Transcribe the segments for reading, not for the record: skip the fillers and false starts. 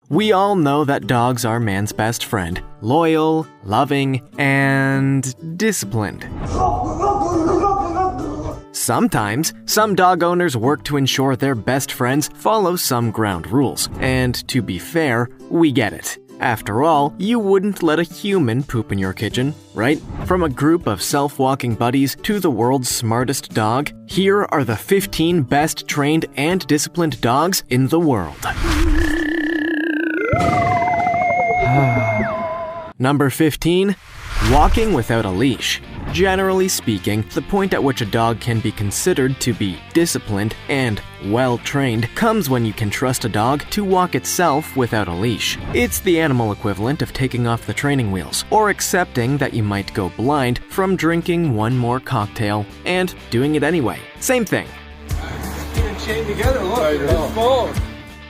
We all know that dogs are man's best friend, loyal, loving, and disciplined. Sometimes, some dog owners work to ensure their best friends follow some ground rules, and to be fair, we get it. After all, you wouldn't let a human poop in your kitchen, right? From a group of self-walking buddies to the world's smartest dog, here are the 15 best trained and disciplined dogs in the world. Number 15. Walking without a leash. Generally speaking, the point at which a dog can be considered to be disciplined and well-trained comes when you can trust a dog to walk itself without a leash. It's the animal equivalent of taking off the training wheels, or accepting that you might go blind from drinking one more cocktail and doing it anyway. Same thing.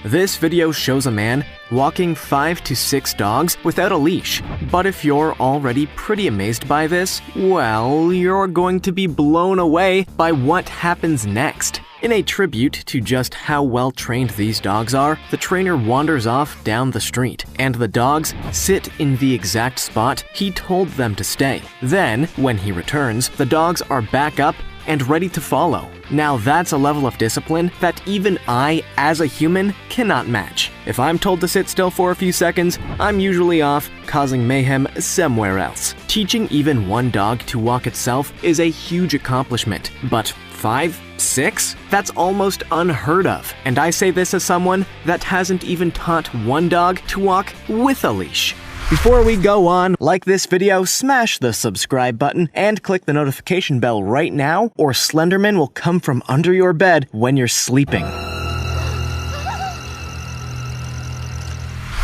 This video shows a man walking 5 to 6 dogs without a leash. But if you're already pretty amazed by this, well, you're going to be blown away by what happens next. In a tribute to just how well trained these dogs are, the trainer wanders off down the street, and the dogs sit in the exact spot he told them to stay. Then, when he returns, the dogs are back up and ready to follow. Now that's a level of discipline that even I, as a human, cannot match. If I'm told to sit still for a few seconds, I'm usually off, causing mayhem somewhere else. Teaching even one dog to walk itself is a huge accomplishment, but 5, 6? That's almost unheard of. And I say this as someone that hasn't even taught one dog to walk with a leash. Before we go on, like this video, smash the subscribe button, and click the notification bell right now, or Slenderman will come from under your bed when you're sleeping.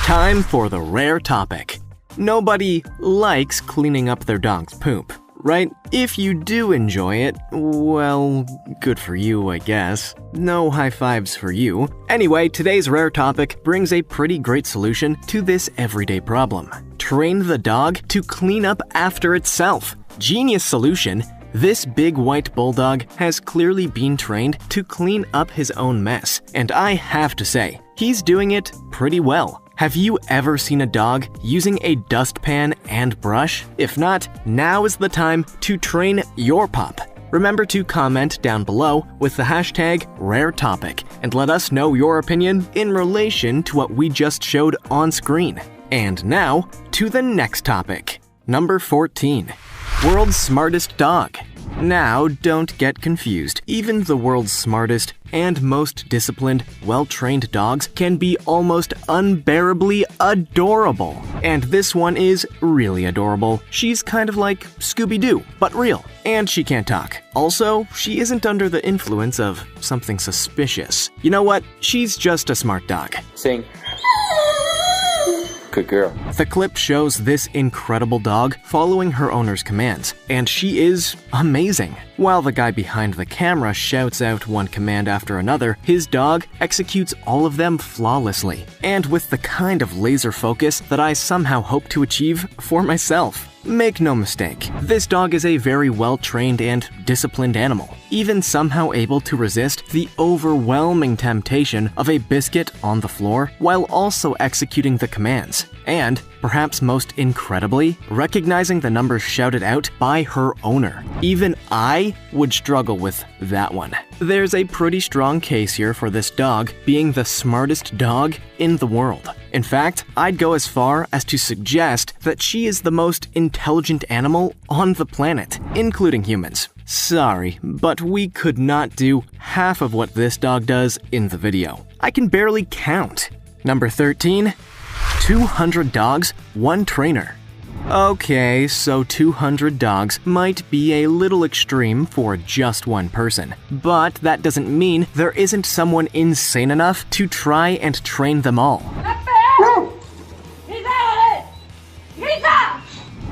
Time for the rare topic. Nobody likes cleaning up their dog's poop, right? If you do enjoy it, well, good for you, I guess. No high fives for you. Anyway, today's rare topic brings a pretty great solution to this everyday problem. Train the dog to clean up after itself. Genius solution. This big white bulldog has clearly been trained to clean up his own mess, and I have to say, he's doing it pretty well. Have you ever seen a dog using a dustpan and brush? If not, now is the time to train your pup. Remember to comment down below with the hashtag #RareTopic and let us know your opinion in relation to what we just showed on screen. And now, to the next topic. Number 14. World's Smartest Dog. Now, don't get confused. Even the world's smartest and most disciplined, well-trained dogs can be almost unbearably adorable. And this one is really adorable. She's kind of like Scooby-Doo, but real. And she can't talk. Also, she isn't under the influence of something suspicious. You know what? She's just a smart dog. Sing. Good girl. The clip shows this incredible dog following her owner's commands, and she is amazing. While the guy behind the camera shouts out one command after another, his dog executes all of them flawlessly, and with the kind of laser focus that I somehow hope to achieve for myself. Make no mistake, this dog is a very well-trained and disciplined animal, even somehow able to resist the overwhelming temptation of a biscuit on the floor while also executing the commands, and, perhaps most incredibly, recognizing the numbers shouted out by her owner. Even I would struggle with that one. There's a pretty strong case here for this dog being the smartest dog in the world. In fact, I'd go as far as to suggest that she is the most intelligent animal on the planet, including humans. Sorry, but we could not do half of what this dog does in the video. I can barely count. Number 13. 200 dogs, 1 trainer. Okay, so 200 dogs might be a little extreme for just one person, but that doesn't mean there isn't someone insane enough to try and train them all.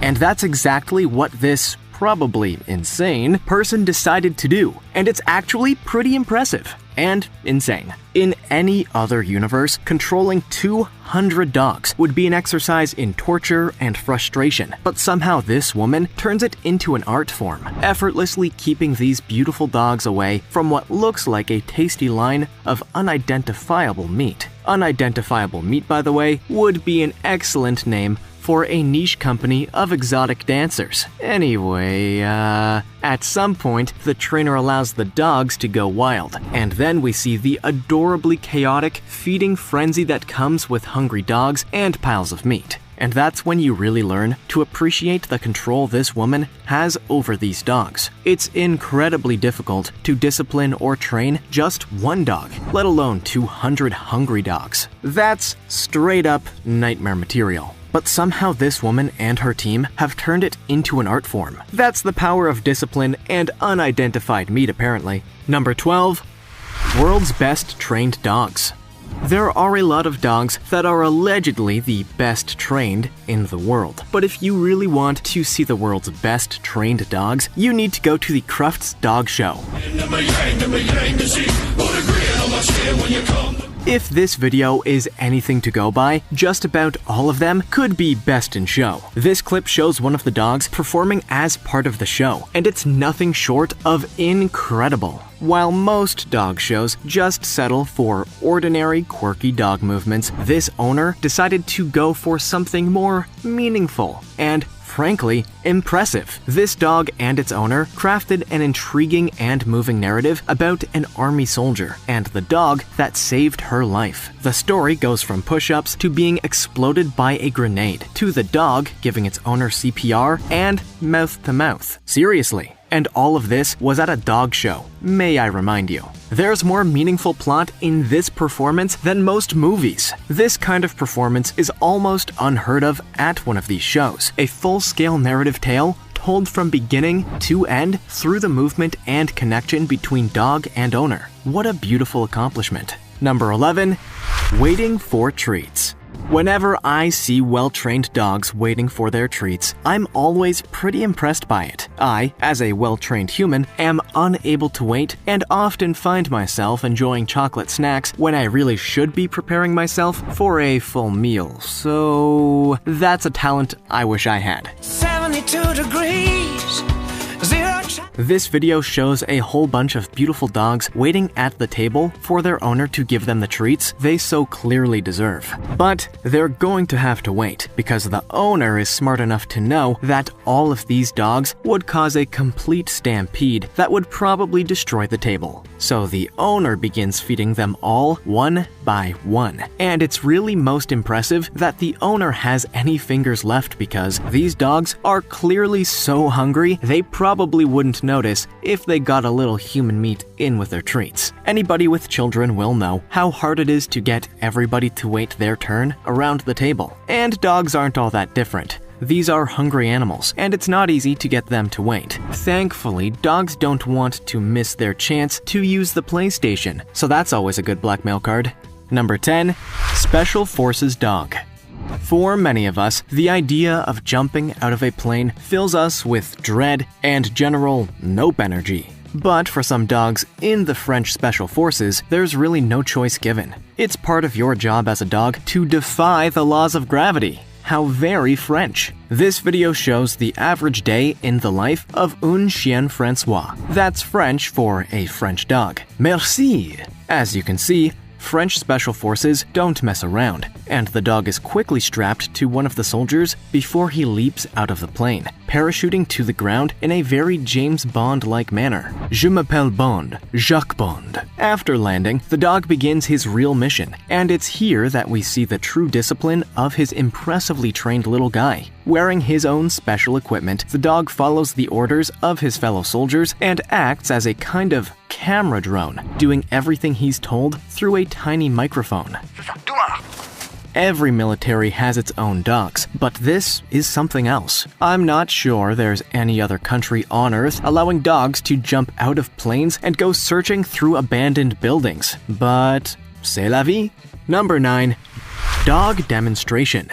And that's exactly what this probably insane person decided to do, and it's actually pretty impressive. and insane. In any other universe, controlling 200 dogs would be an exercise in torture and frustration, but somehow this woman turns it into an art form, effortlessly keeping these beautiful dogs away from what looks like a tasty line of unidentifiable meat. Unidentifiable meat, by the way, would be an excellent name for a niche company of exotic dancers. Anyway, at some point, the trainer allows the dogs to go wild, and then we see the adorably chaotic feeding frenzy that comes with hungry dogs and piles of meat. And that's when you really learn to appreciate the control this woman has over these dogs. It's incredibly difficult to discipline or train just one dog, let alone 200 hungry dogs. That's straight up nightmare material. But somehow this woman and her team have turned it into an art form. That's the power of discipline and unidentified meat, apparently. Number 12. World's Best Trained Dogs. There are a lot of dogs that are allegedly the best trained in the world. But if you really want to see the world's best trained dogs, you need to go to the Crufts Dog Show. If this video is anything to go by, just about all of them could be best in show. This clip shows one of the dogs performing as part of the show, and it's nothing short of incredible. While most dog shows just settle for ordinary, quirky dog movements, this owner decided to go for something more meaningful and, frankly, impressive. This dog and its owner crafted an intriguing and moving narrative about an army soldier and the dog that saved her life. The story goes from push-ups to being exploded by a grenade, to the dog giving its owner CPR and mouth-to-mouth. Seriously. And all of this was at a dog show, may I remind you. There's more meaningful plot in this performance than most movies. This kind of performance is almost unheard of at one of these shows. A full-scale narrative tale told from beginning to end through the movement and connection between dog and owner. What a beautiful accomplishment. Number 11. Waiting for treats. Whenever I see well-trained dogs waiting for their treats, I'm always pretty impressed by it. I, as a well-trained human, am unable to wait and often find myself enjoying chocolate snacks when I really should be preparing myself for a full meal. So that's a talent I wish I had. 72 degrees. This video shows a whole bunch of beautiful dogs waiting at the table for their owner to give them the treats they so clearly deserve. But they're going to have to wait because the owner is smart enough to know that all of these dogs would cause a complete stampede that would probably destroy the table. So the owner begins feeding them all one by one. And it's really most impressive that the owner has any fingers left because these dogs are clearly so hungry they probably wouldn't notice if they got a little human meat in with their treats. Anybody with children will know how hard it is to get everybody to wait their turn around the table. And dogs aren't all that different. These are hungry animals, and it's not easy to get them to wait. Thankfully, dogs don't want to miss their chance to use the PlayStation, so that's always a good blackmail card. Number 10. Special Forces Dog. For many of us, the idea of jumping out of a plane fills us with dread and general nope energy. But for some dogs in the French Special Forces, there's really no choice given. It's part of your job as a dog to defy the laws of gravity. How very French. This video shows the average day in the life of un chien François. That's French for a French dog. Merci! As you can see, French Special Forces don't mess around, and the dog is quickly strapped to one of the soldiers before he leaps out of the plane, parachuting to the ground in a very James Bond-like manner. Je m'appelle Bond, Jacques Bond. After landing, the dog begins his real mission, and it's here that we see the true discipline of his impressively trained little guy. Wearing his own special equipment, the dog follows the orders of his fellow soldiers and acts as a kind of camera drone, doing everything he's told through a tiny microphone. Every military has its own dogs, but this is something else. I'm not sure there's any other country on Earth allowing dogs to jump out of planes and go searching through abandoned buildings, but c'est la vie. Number 9. Dog Demonstration.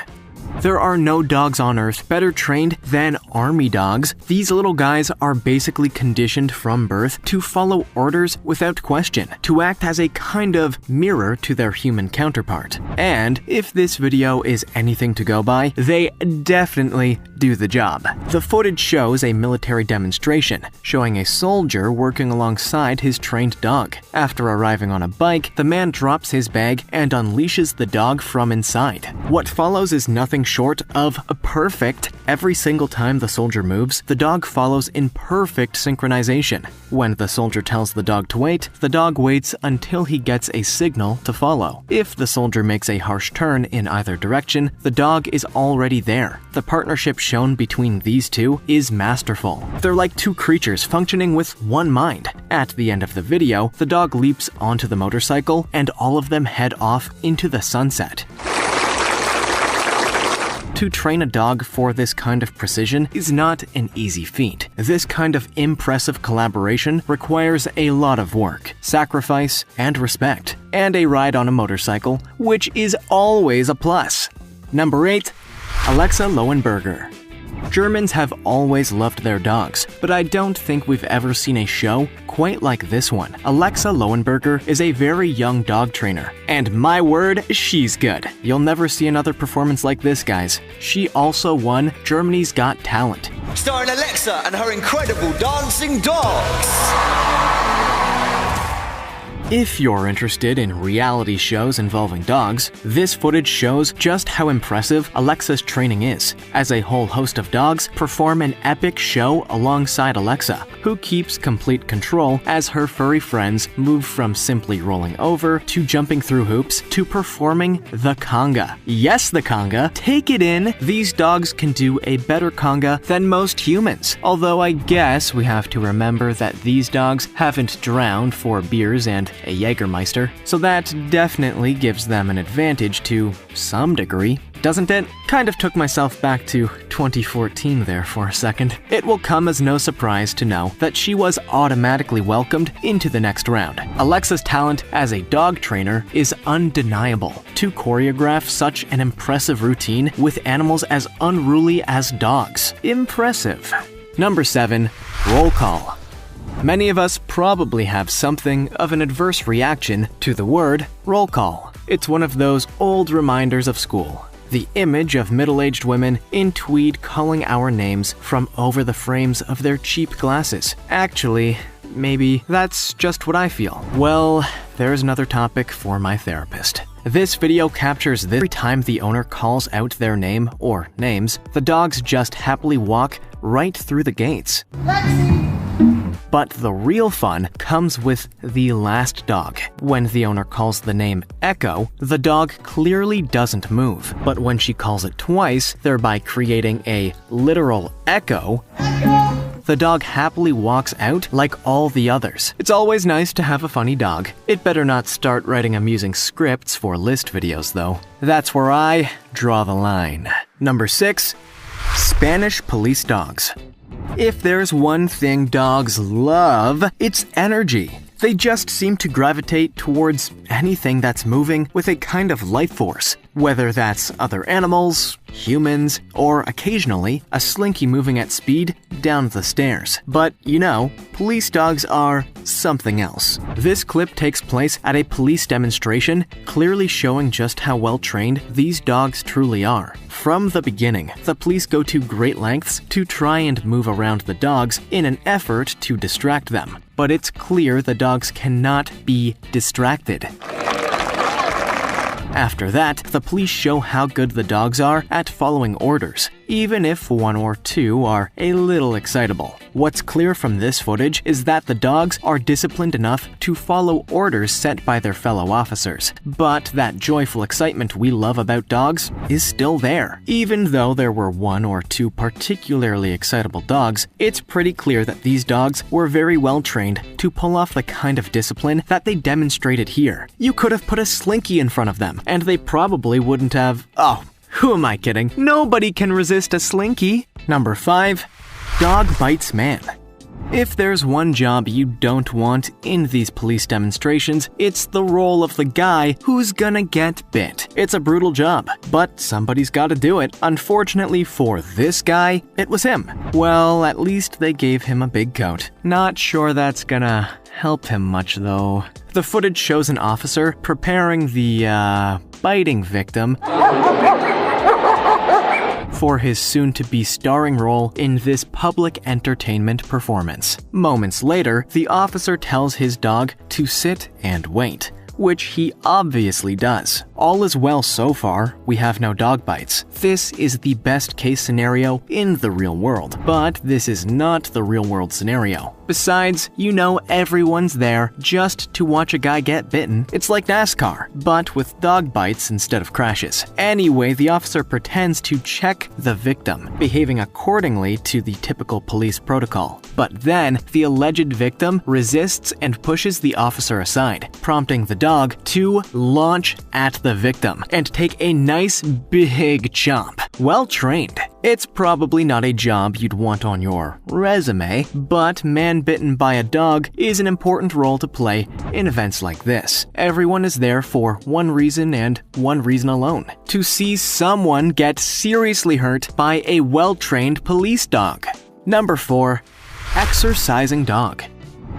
There are no dogs on earth better trained than army dogs. These little guys are basically conditioned from birth to follow orders without question, to act as a kind of mirror to their human counterpart. And if this video is anything to go by, they definitely do the job. The footage shows a military demonstration, showing a soldier working alongside his trained dog. After arriving on a bike, the man drops his bag and unleashes the dog from inside. What follows is nothing short of perfect. Every single time the soldier moves, the dog follows in perfect synchronization. When the soldier tells the dog to wait, the dog waits until he gets a signal to follow. If the soldier makes a harsh turn in either direction, the dog is already there. The partnership shown between these two is masterful. They're like two creatures functioning with one mind. At the end of the video, the dog leaps onto the motorcycle and all of them head off into the sunset. To train a dog for this kind of precision is not an easy feat. This kind of impressive collaboration requires a lot of work, sacrifice, and respect, and a ride on a motorcycle, which is always a plus. Number 8. Alexa Lowenberger. Germans have always loved their dogs, but I don't think we've ever seen a show quite like this one. Alexa Lowenberger is a very young dog trainer, and my word, she's good. You'll never see another performance like this, guys. She also won Germany's Got Talent, starring Alexa and her incredible dancing dogs. If you're interested in reality shows involving dogs, this footage shows just how impressive Alexa's training is, as a whole host of dogs perform an epic show alongside Alexa, who keeps complete control as her furry friends move from simply rolling over to jumping through hoops to performing the conga. Yes, the conga. Take it in. These dogs can do a better conga than most humans, although I guess we have to remember that these dogs haven't drowned for beers and a Jägermeister, so that definitely gives them an advantage to some degree, doesn't it? Kind of took myself back to 2014 there for a second. It will come as no surprise to know that she was automatically welcomed into the next round. Alexa's talent as a dog trainer is undeniable. To choreograph such an impressive routine with animals as unruly as dogs. Impressive. Number 7. Roll call. Many of us probably have something of an adverse reaction to the word roll call. It's one of those old reminders of school. The image of middle-aged women in tweed calling our names from over the frames of their cheap glasses. Actually, maybe that's just what I feel. Well, there's another topic for my therapist. This video captures this. Every time the owner calls out their name or names, the dogs just happily walk right through the gates. Lexi! But the real fun comes with the last dog. When the owner calls the name Echo, the dog clearly doesn't move. But when she calls it twice, thereby creating a literal echo, the dog happily walks out like all the others. It's always nice to have a funny dog. It better not start writing amusing scripts for list videos, though. That's where I draw the line. Number 6. Spanish police dogs. If there's one thing dogs love, it's energy. They just seem to gravitate towards anything that's moving with a kind of life force, whether that's other animals, humans, or occasionally a slinky moving at speed down the stairs. But, you know, police dogs are something else. This clip takes place at a police demonstration, clearly showing just how well trained these dogs truly are. From the beginning, the police go to great lengths to try and move around the dogs in an effort to distract them. But it's clear the dogs cannot be distracted. After that, the police show how good the dogs are at following orders, even if one or two are a little excitable. What's clear from this footage is that the dogs are disciplined enough to follow orders set by their fellow officers. But that joyful excitement we love about dogs is still there. Even though there were one or two particularly excitable dogs, it's pretty clear that these dogs were very well trained to pull off the kind of discipline that they demonstrated here. You could have put a slinky in front of them, and they probably wouldn't have. Oh, who am I kidding? Nobody can resist a slinky. Number 5. Dog bites man. If there's one job you don't want in these police demonstrations, it's the role of the guy who's gonna get bit. It's a brutal job, but somebody's gotta do it. Unfortunately for this guy, it was him. Well, at least they gave him a big coat. Not sure that's gonna help him much though. The footage shows an officer preparing the, biting victim for his soon-to-be starring role in this public entertainment performance. Moments later, the officer tells his dog to sit and wait, which he obviously does. All is well so far, we have no dog bites. This is the best case scenario in the real world, but this is not the real world scenario. Besides, you know everyone's there just to watch a guy get bitten. It's like NASCAR, but with dog bites instead of crashes. Anyway, the officer pretends to check the victim, behaving accordingly to the typical police protocol. But then, the alleged victim resists and pushes the officer aside, prompting the dog to launch at the victim and take a nice big chomp. Well trained. It's probably not a job you'd want on your resume, but man bitten by a dog is an important role to play in events like this. Everyone is there for one reason and one reason alone: to see someone get seriously hurt by a well-trained police dog. Number 4. Exercising dog.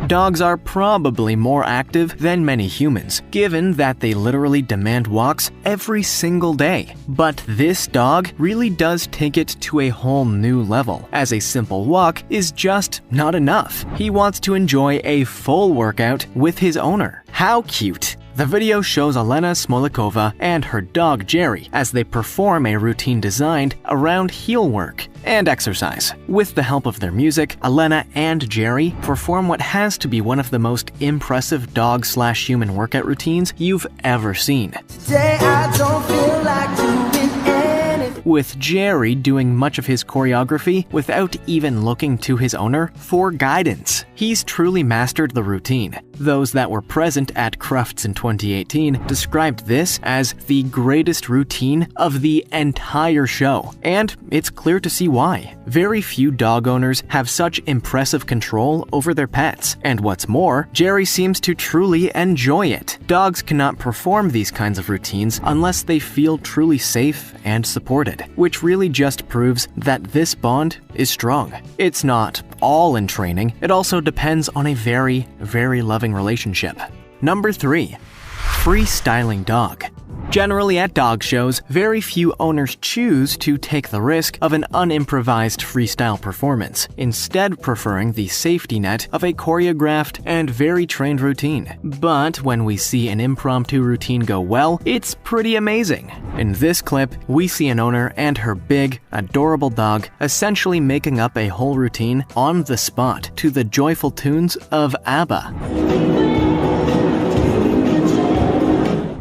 Dogs are probably more active than many humans, given that they literally demand walks every single day. But this dog really does take it to a whole new level, as a simple walk is just not enough. He wants to enjoy a full workout with his owner. How cute! The video shows Elena Smolikova and her dog Jerry as they perform a routine designed around heel work and exercise. With the help of their music, Elena and Jerry perform what has to be one of the most impressive dog/human workout routines you've ever seen. Today I don't feel like doing anything. With Jerry doing much of his choreography without even looking to his owner for guidance. He's truly mastered the routine. Those that were present at Crufts in 2018 described this as the greatest routine of the entire show, and it's clear to see why. Very few dog owners have such impressive control over their pets, and what's more, Jerry seems to truly enjoy it. Dogs cannot perform these kinds of routines unless they feel truly safe and supported, which really just proves that this bond is strong. It's not all in training, it also depends on a very, very loving relationship. Number 3. Freestyling dog. Generally at dog shows, very few owners choose to take the risk of an unimprovised freestyle performance, instead preferring the safety net of a choreographed and very trained routine. But when we see an impromptu routine go well, it's pretty amazing. In this clip, we see an owner and her big, adorable dog essentially making up a whole routine on the spot to the joyful tunes of ABBA.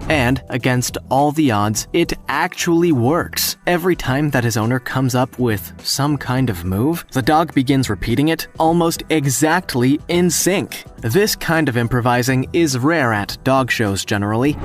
And, against all the odds, it actually works. Every time that his owner comes up with some kind of move, the dog begins repeating it almost exactly in sync. This kind of improvising is rare at dog shows generally,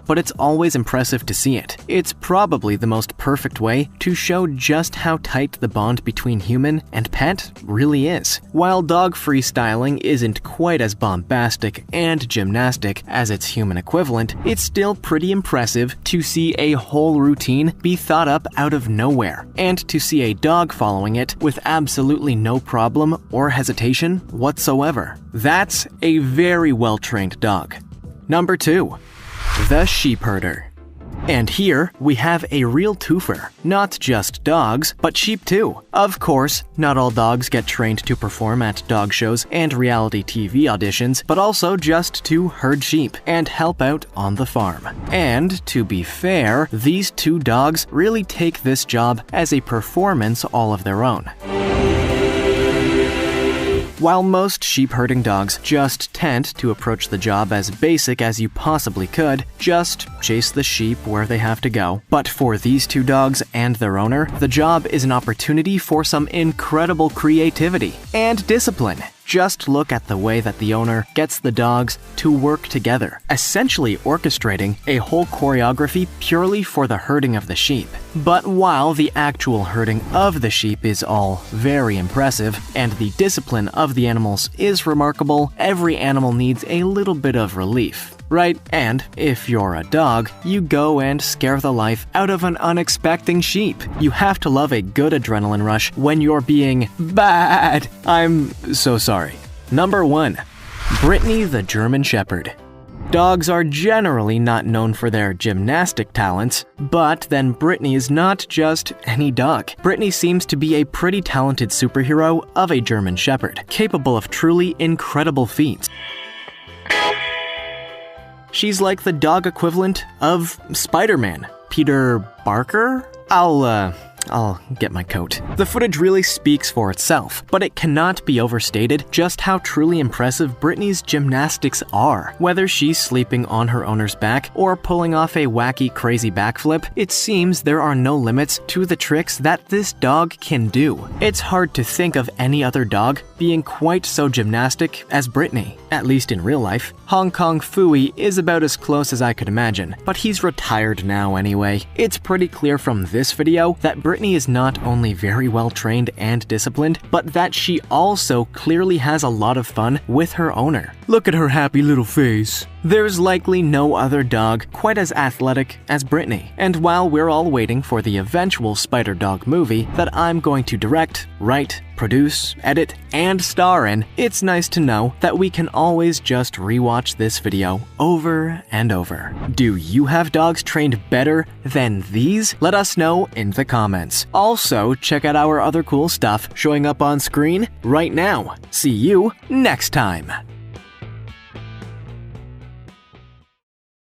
but it's always impressive to see it. It's probably the most perfect way to show just how tight the bond between human and pet really is. While dog freestyling isn't quite as bombastic and gymnastic as its human equivalent, it's still pretty impressive to see a whole routine be thought up out of nowhere, and to see a dog following it with absolutely no problem or hesitation whatsoever. That's a very well-trained dog. Number 2. The sheep herder. And here, we have a real twofer. Not just dogs, but sheep too. Of course, not all dogs get trained to perform at dog shows and reality TV auditions, but also just to herd sheep and help out on the farm. And, to be fair, these two dogs really take this job as a performance all of their own. While most sheep herding dogs just tend to approach the job as basic as you possibly could, just chase the sheep where they have to go. But for these two dogs and their owner, the job is an opportunity for some incredible creativity and discipline. Just look at the way that the owner gets the dogs to work together, essentially orchestrating a whole choreography purely for the herding of the sheep. But while the actual herding of the sheep is all very impressive and the discipline of the animals is remarkable, every animal needs a little bit of relief, right? And if you're a dog, you go and scare the life out of an unexpecting sheep. You have to love a good adrenaline rush when you're being bad. I'm so sorry. Number 1. Brittany the German Shepherd. Dogs are generally not known for their gymnastic talents, but then Brittany is not just any dog. Brittany seems to be a pretty talented superhero of a German Shepherd, capable of truly incredible feats. She's like the dog equivalent of Spider-Man. Peter Parker? I'll get my coat. The footage really speaks for itself, but it cannot be overstated just how truly impressive Brittany's gymnastics are. Whether she's sleeping on her owner's back or pulling off a wacky, crazy backflip, it seems there are no limits to the tricks that this dog can do. It's hard to think of any other dog being quite so gymnastic as Brittany, at least in real life. Hong Kong Phooey is about as close as I could imagine, but he's retired now anyway. It's pretty clear from this video that Brittany is not only very well trained and disciplined, but that she also clearly has a lot of fun with her owner. Look at her happy little face. There's likely no other dog quite as athletic as Brittany. And while we're all waiting for the eventual Spider Dog movie that I'm going to direct, write, produce, edit, and star in, it's nice to know that we can always just rewatch this video over and over. Do you have dogs trained better than these? Let us know in the comments. Also, check out our other cool stuff showing up on screen right now. See you next time.